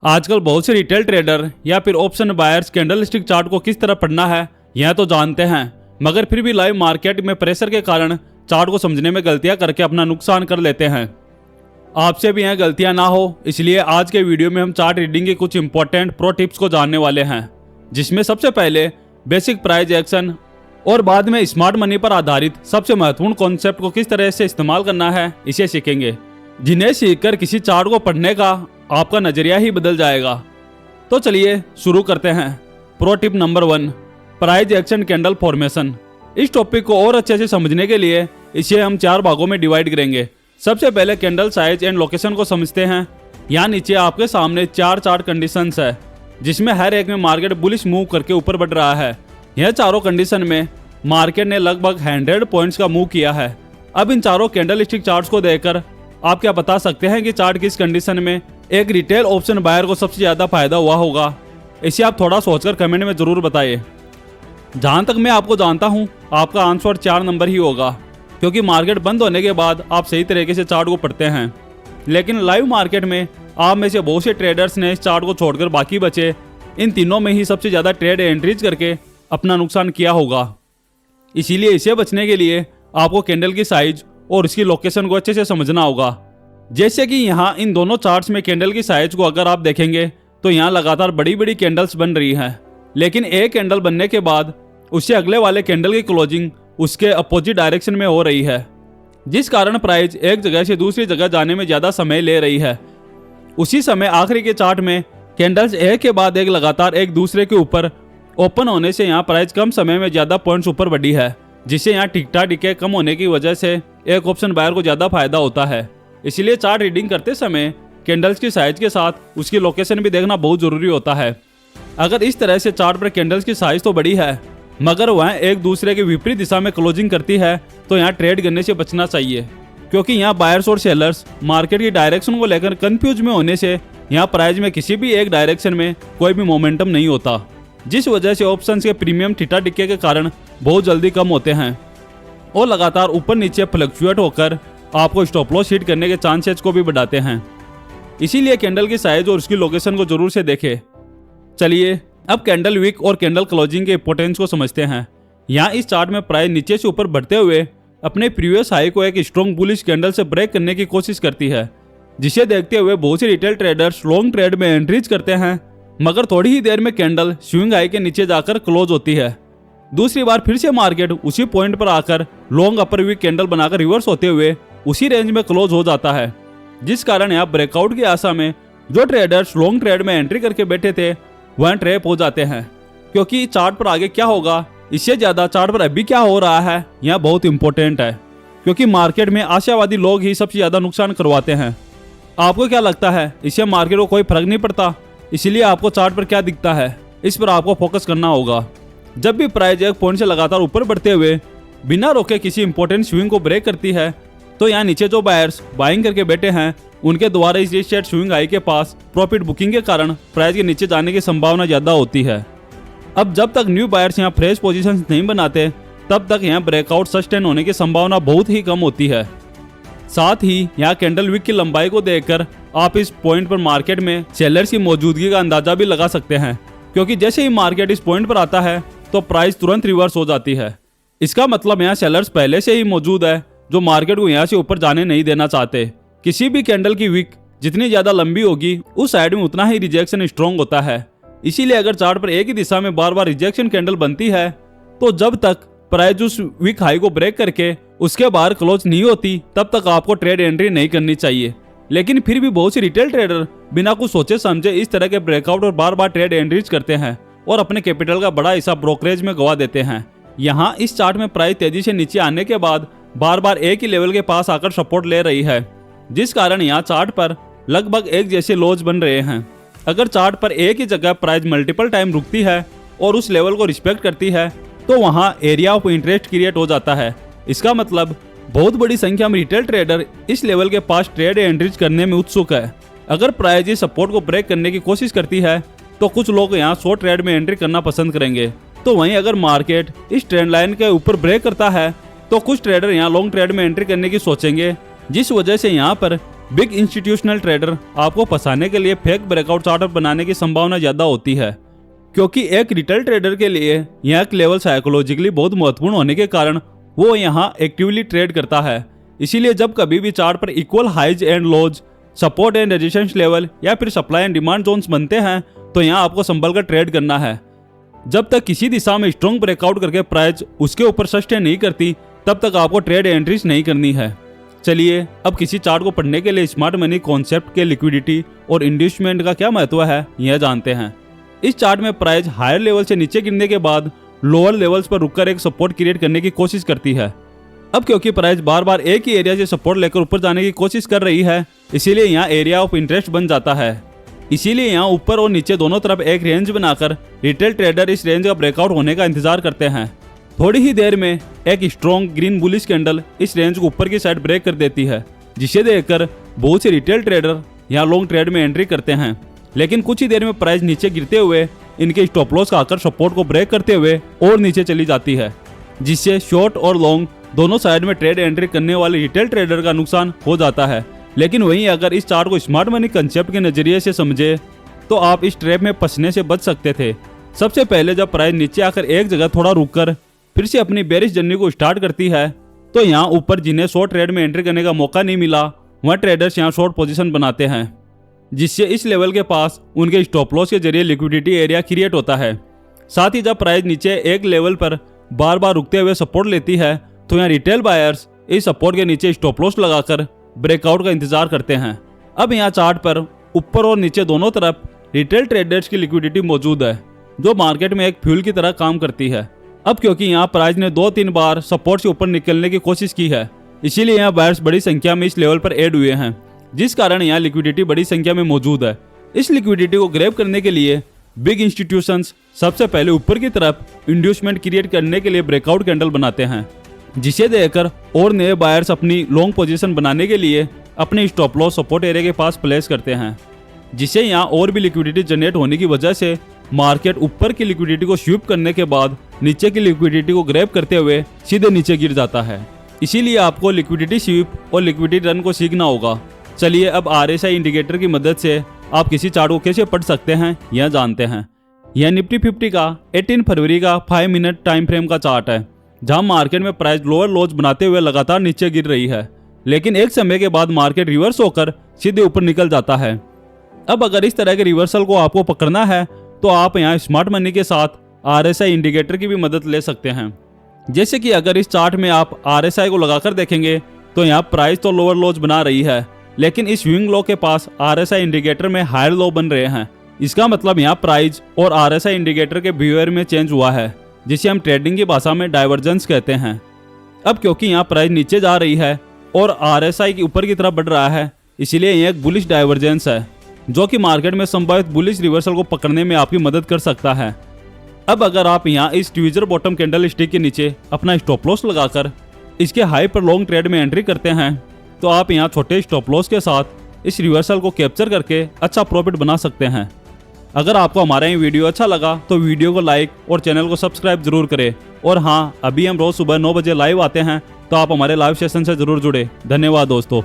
आजकल बहुत से रिटेल ट्रेडर या फिर ऑप्शन बायर्स कैंडलस्टिक चार्ट को किस तरह पढ़ना है यह तो जानते हैं, मगर फिर भी लाइव मार्केट में प्रेशर के कारण चार्ट को समझने में गलतियां करके अपना नुकसान कर लेते हैं। आपसे भी यह गलतियां ना हो, इसलिए आज के वीडियो में हम चार्ट रीडिंग के कुछ इंपॉर्टेंट प्रो टिप्स को जानने वाले हैं, जिसमें सबसे पहले बेसिक प्राइस एक्शन और बाद में स्मार्ट मनी पर आधारित सबसे महत्वपूर्ण कॉन्सेप्ट को किस तरह से इस्तेमाल करना है इसे सीखेंगे, जिन्हें सीखकर किसी चार्ट को पढ़ने का आपका नजरिया ही बदल जाएगा। तो चलिए शुरू करते हैं। Pro tip number 1, price action candle formation. इस टॉपिक को और अच्छे से समझने के लिए इसे हम 4 भागों में डिवाइड करेंगे। सबसे पहले कैंडल साइज एंड लोकेशन को समझते हैं। यहाँ नीचे आपके सामने 4 चार्ट कंडीशंस है, जिसमें हर एक में मार्केट बुलिश मूव करके ऊपर बढ़ रहा है। यह चारों कंडीशन में मार्केट ने लगभग 100 पॉइंट्स का मूव किया है। अब इन चारों कैंडलस्टिक चार्ट्स को देखकर आप क्या बता सकते हैं कि चार्ट किस कंडीशन में एक रिटेल ऑप्शन बायर को सबसे ज्यादा फायदा हुआ होगा? इसे आप थोड़ा सोचकर कमेंट में जरूर बताइए। जहां तक मैं आपको जानता हूं, आपका आंसर 4 नंबर ही होगा, क्योंकि मार्केट बंद होने के बाद आप सही तरीके से चार्ट को पढ़ते हैं। लेकिन लाइव मार्केट में आप में से बहुत से ट्रेडर्स ने इस चार्ट को छोड़कर बाकी बचे इन तीनों में ही सबसे ज्यादा ट्रेड एंट्रीज करके अपना नुकसान किया होगा। इसीलिए इसे बचने के लिए आपको कैंडल की साइज और इसकी लोकेशन को अच्छे से समझना होगा। जैसे कि यहाँ इन दोनों चार्ट्स में कैंडल की साइज को अगर आप देखेंगे तो यहाँ लगातार बड़ी बड़ी कैंडल्स बन रही हैं, लेकिन एक कैंडल बनने के बाद उससे अगले वाले कैंडल की क्लोजिंग उसके अपोजिट डायरेक्शन में हो रही है, जिस कारण प्राइस एक जगह से दूसरी जगह जाने में ज्यादा समय ले रही है। उसी समय आखिरी के चार्ट में कैंडल्स एक के बाद एक लगातार एक दूसरे के ऊपर ओपन होने से यहाँ प्राइस कम समय में ज्यादा पॉइंट्स ऊपर बढ़ी है, जिससे यहाँ टिकटा टिके कम होने की वजह से एक ऑप्शन बायर को ज्यादा फायदा होता है। इसलिए चार्ट रीडिंग करते समय कैंडल्स की साइज के साथ उसकी लोकेशन भी देखना बहुत जरूरी होता है। अगर इस तरह से चार्ट पर कैंडल्स की साइज तो बड़ी है, मगर वह एक दूसरे के विपरीत दिशा में क्लोजिंग करती है, तो यहाँ ट्रेड करने से बचना चाहिए, क्योंकि यहाँ बायर्स और सेलर्स मार्केट की डायरेक्शन को लेकर कंफ्यूज में होने से यहाँ प्राइस में किसी भी एक डायरेक्शन में कोई भी मोमेंटम नहीं होता, जिस वजह से ऑप्शंस के प्रीमियम थीटा टिक्के के कारण बहुत जल्दी कम होते हैं और लगातार ऊपर नीचे फ्लक्चुएट होकर आपको स्टॉप लॉस हिट करने के चांसेस को भी बढ़ाते हैं। इसीलिए कैंडल की साइज और उसकी लोकेशन को जरूर से देखें। चलिए अब कैंडल वीक और कैंडल क्लोजिंग के इंपोर्टेंस को समझते हैं। यहाँ इस चार्ट में प्राइस नीचे से ऊपर बढ़ते हुए अपने प्रीवियस हाई को एक स्ट्रॉन्ग बुलिश कैंडल से ब्रेक करने की कोशिश करती है, जिसे देखते हुए बहुत से रिटेल ट्रेडर्स लॉन्ग ट्रेड में एंट्रीज करते हैं, मगर थोड़ी ही देर में कैंडल स्विंग हाई के नीचे जाकर क्लोज होती है। दूसरी बार फिर से मार्केट उसी पॉइंट पर आकर लॉन्ग अपर वीक कैंडल बनाकर रिवर्स होते हुए उसी रेंज में क्लोज हो जाता है, जिस कारण यहाँ ब्रेकआउट की आशा में जो ट्रेडर्स लॉन्ग ट्रेड में एंट्री करके बैठे थे वह ट्रैप हो जाते हैं। क्योंकि चार्ट पर आगे क्या होगा इससे ज्यादा चार्ट पर अभी क्या हो रहा है यह बहुत इंपॉर्टेंट है, क्योंकि मार्केट में आशावादी लोग ही सबसे ज्यादा नुकसान करवाते हैं। आपको क्या लगता है, इससे मार्केट को कोई फर्क नहीं पड़ता? इसलिए आपको चार्ट पर क्या दिखता है इस पर आपको फोकस करना होगा। जब भी प्राइस एक पॉइंट से लगातार ऊपर बढ़ते हुए बिना रोके किसी इंपॉर्टेंट स्विंग को ब्रेक करती है, तो यहाँ नीचे जो बायर्स बाइंग करके बैठे हैं उनके द्वारा इस रीसेट स्विंग हाई के पास प्रॉफिट बुकिंग के कारण प्राइस के नीचे जाने की संभावना ज्यादा होती है। अब जब तक न्यू बायर्स यहाँ फ्रेश पोजीशंस नहीं बनाते, तब तक यहाँ ब्रेकआउट सस्टेन होने की संभावना बहुत ही कम होती है। साथ ही यहाँ कैंडल वीक की लंबाई को देखकर आप इस पॉइंट पर मार्केट में सेलर्स की मौजूदगी का अंदाजा भी लगा सकते हैं, क्योंकि जैसे ही मार्केट इस पॉइंट पर आता है तो प्राइस तुरंत रिवर्स हो जाती है। इसका मतलब यहाँ सेलर्स पहले से ही मौजूद है, जो मार्केट को यहाँ से ऊपर जाने नहीं देना चाहते। किसी भी कैंडल की वीक जितनी ज्यादा लंबी होगी उस साइड में उतना ही रिजेक्शन स्ट्रॉन्ग होता है। इसीलिए अगर चार्ट पर एक ही दिशा में बार बार रिजेक्शन कैंडल बनती है, तो जब तक प्राइस उस वीक हाई को ब्रेक करके उसके बाहर क्लोज नहीं होती, तब तक आपको ट्रेड एंट्री नहीं करनी चाहिए। लेकिन फिर भी बहुत से रिटेल ट्रेडर बिना कुछ सोचे समझे इस तरह के ब्रेकआउट और बार बार ट्रेड एंट्रीज करते हैं और अपने कैपिटल का बड़ा हिस्सा ब्रोकरेज में गवा देते हैं। यहाँ इस चार्ट में प्राइस तेजी से नीचे आने के बाद बार बार एक ही लेवल के पास आकर सपोर्ट ले रही है, जिस कारण यहाँ चार्ट पर लगभग एक जैसे लोज बन रहे हैं। अगर चार्ट पर एक ही जगह प्राइस मल्टीपल टाइम रुकती है और उस लेवल को रिस्पेक्ट करती है, तो वहाँ एरिया ऑफ इंटरेस्ट क्रिएट हो जाता है। इसका मतलब बहुत बड़ी संख्या में रिटेल ट्रेडर इस लेवल के पास ट्रेड एंट्रीज करने में उत्सुक है। अगर प्राइस इस सपोर्ट को ब्रेक करने की कोशिश करती है, तो कुछ लोग यहाँ शॉर्ट ट्रेड में एंट्री करना पसंद करेंगे। तो वहीं अगर मार्केट इस ट्रेंड लाइन के ऊपर ब्रेक करता है, तो कुछ ट्रेडर यहाँ लॉन्ग ट्रेड में एंट्री करने की सोचेंगे, जिस वजह से यहाँ पर बिग इंस्टीट्यूशनल ट्रेडर आपको फंसाने के लिए फेक ब्रेकआउट चार्ट बनाने की संभावना ज्यादा होती है, क्योंकि एक रिटेल ट्रेडर के लिए यह लेवल साइकोलॉजिकली बहुत महत्वपूर्ण होने के कारण वो यहाँ एक्टिवली ट्रेड करता है। इसीलिए जब कभी भी चार्ट पर equal highs and lows, support and resistance level या फिर सप्लाई एंड डिमांड जोन्स बनते हैं तो यहाँ आपको संभल कर ट्रेड करना है। जब तक किसी दिशा में स्ट्रॉन्ग ब्रेकआउट करके प्राइस उसके ऊपर सस्टेन नहीं करती तब तक आपको ट्रेड एंट्रीज नहीं करनी है। चलिए अब किसी चार्ट को पढ़ने के लिए स्मार्ट मनी कॉन्सेप्ट के लिक्विडिटी और इंड्यूसमेंट का क्या महत्व है यह जानते हैं। इस चार्ट में प्राइस हायर लेवल से नीचे गिरने के बाद लोअर लेवल्स पर रुककर एक सपोर्ट क्रिएट करने की कोशिश करती है। अब क्योंकि प्राइस बार बार एक ही एरिया से सपोर्ट लेकर ऊपर जाने की कोशिश कर रही है, इसीलिए यहाँ एरिया ऑफ इंटरेस्ट बन जाता है। इसीलिए यहाँ ऊपर और नीचे दोनों तरफ एक रेंज बनाकर रिटेल ट्रेडर इस रेंज का ब्रेकआउट होने का इंतजार करते हैं। थोड़ी ही देर में एक स्ट्रॉन्ग ग्रीन बुलिश कैंडल इस रेंज को ऊपर की साइड ब्रेक कर देती है, जिसे देखकर बहुत से रिटेल ट्रेडर यहाँ लॉन्ग ट्रेड में एंट्री करते हैं। लेकिन कुछ ही देर में प्राइस नीचे गिरते हुए इनके स्टॉप लॉस का आकर सपोर्ट को ब्रेक करते हुए और नीचे चली जाती है, जिससे शॉर्ट और लॉन्ग दोनों साइड में ट्रेड एंट्री करने वाले रिटेल ट्रेडर का नुकसान हो जाता है। लेकिन वहीं अगर इस चार्ट को स्मार्ट मनी कंसेप्ट के नजरिए से समझे तो आप इस ट्रैप में फंसने से बच सकते थे। सबसे पहले जब प्राइस नीचे आकर एक जगह थोड़ा रुककर फिर से अपनी बेरिश जर्नी को स्टार्ट करती है तो यहाँ ऊपर जिन्हें शॉर्ट ट्रेड में एंट्री करने का मौका नहीं मिला वह ट्रेडर्स यहाँ शॉर्ट पोजीशन बनाते हैं, जिससे इस लेवल के पास उनके स्टॉप लॉस के जरिए लिक्विडिटी एरिया क्रिएट होता है। साथ ही जब प्राइस नीचे एक लेवल पर बार बार रुकते हुए सपोर्ट लेती है तो यहाँ रिटेल बायर्स इस सपोर्ट के नीचे स्टॉप लॉस लगाकर ब्रेकआउट का इंतजार करते हैं। अब यहाँ चार्ट पर ऊपर और नीचे दोनों तरफ रिटेल ट्रेडर्स की लिक्विडिटी मौजूद है, जो मार्केट में एक फ्यूल की तरह काम करती है। अब क्योंकि यहाँ प्राइस ने 2-3 बार सपोर्ट से ऊपर निकलने की कोशिश की है, इसीलिए यहाँ बायर्स बड़ी संख्या में इस लेवल पर ऐड हुए हैं, जिस कारण यहाँ लिक्विडिटी बड़ी संख्या में मौजूद है। इस लिक्विडिटी को ग्रैब करने के लिए बिग इंस्टीट्यूशंस सबसे पहले ऊपर की तरफ इंड्यूसमेंट क्रिएट करने के लिए ब्रेकआउट कैंडल बनाते हैं, जिसे देखकर और नए बायर्स अपनी लॉन्ग पोजीशन बनाने के लिए अपने स्टॉप लॉस सपोर्ट एरिया के पास प्लेस करते हैं, जिससे यहाँ और भी लिक्विडिटी जनरेट होने की वजह से मार्केट ऊपर की लिक्विडिटी को स्वीप करने के बाद नीचे की लिक्विडिटी को ग्रैब करते हुए सीधे नीचे गिर जाता है। इसीलिए आपको लिक्विडिटी स्वीप और लिक्विडिटी रन को सीखना होगा। चलिए अब RSI इंडिकेटर की मदद से आप किसी चार्ट को कैसे पढ़ सकते हैं यह जानते हैं। यह निफ्टी 50 का 18 फरवरी का 5 मिनट टाइम फ्रेम का चार्ट है, जहां मार्केट में प्राइस लोअर लोज बनाते हुए लगातार नीचे गिर रही है, लेकिन एक समय के बाद मार्केट रिवर्स होकर सीधे ऊपर निकल जाता है। अब अगर इस तरह के रिवर्सल को आपको पकड़ना है तो आप यहाँ स्मार्ट मनी के साथ RSI इंडिकेटर की भी मदद ले सकते हैं। जैसे कि अगर इस चार्ट में आप RSI को लगाकर देखेंगे तो यहाँ प्राइस तो लोअर लोज बना रही है, लेकिन इस स्विंग लो के पास RSI इंडिकेटर में हायर लो बन रहे हैं। इसका मतलब यहाँ प्राइस और RSI इंडिकेटर के बिहेवियर में चेंज हुआ है, जिसे हम ट्रेडिंग की भाषा में डाइवर्जेंस कहते हैं। अब क्योंकि यहाँ प्राइस नीचे जा रही है और RSI की ऊपर की तरफ बढ़ रहा है, इसीलिए यह एक बुलिश डाइवर्जेंस है, जो कि मार्केट में संभावित बुलिश रिवर्सल को पकड़ने में आपकी मदद कर सकता है। अब अगर आप यहाँ इस ट्वीजर बॉटम कैंडल स्टिक के नीचे अपना स्टॉप लॉस लगाकर इसके हाई पर लॉन्ग ट्रेड में एंट्री करते हैं तो आप यहाँ छोटे स्टॉप लॉस के साथ इस रिवर्सल को कैप्चर करके अच्छा प्रॉफिट बना सकते हैं। अगर आपको हमारा ये वीडियो अच्छा लगा तो वीडियो को लाइक और चैनल को सब्सक्राइब जरूर करें। और हाँ, अभी हम रोज सुबह 9 बजे लाइव आते हैं, तो आप हमारे लाइव सेशन से जरूर जुड़े। धन्यवाद दोस्तों।